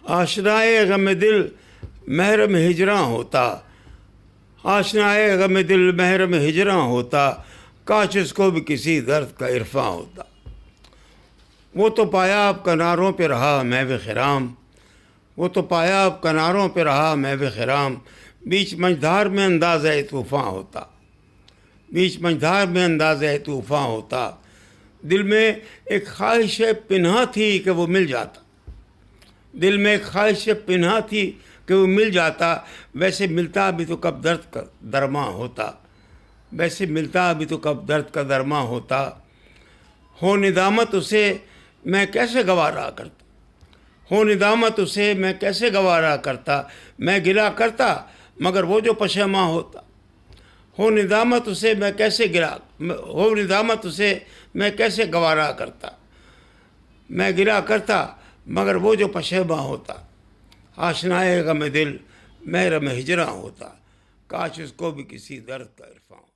آشنائے غم دل محرم ہجراں ہوتا، آشنائے غم دل محرم ہجراں ہوتا، کاش اس کو بھی کسی درد کا عرفاں ہوتا۔ وہ تو پایاب کناروں پہ رہا محو خرام، وہ تو پایاب کناروں پہ رہا محو خرام، بیچ منجھدار میں اندازہ طوفاں ہوتا، بیچ منجھدار میں اندازہ طوفاں ہوتا۔ دل میں ایک خواہش پنہاں تھی کہ وہ مل جاتا، دل میں ایک خواہش پنہاں تھی کہ وہ مل جاتا، ویسے ملتا بھی تو کب درد کا درماں ہوتا، ویسے ملتا بھی تو کب درد کا درماں ہوتا۔ ہو ندامت اسے میں کیسے گوارا کرتا، ہو ندامت اسے میں کیسے گوارا کرتا، میں گلا کرتا مگر وہ جو پشیماں ہوتا۔ ہو ندامت اسے میں کیسے ہو ندامت اسے میں کیسے گوارا کرتا، میں گلا کرتا مگر وہ جو پشیماں ہوتا۔ آشنائے غم دل محرم ہجراں ہوتا، کاش اس کو بھی کسی درد کا عرفاں ہوتا۔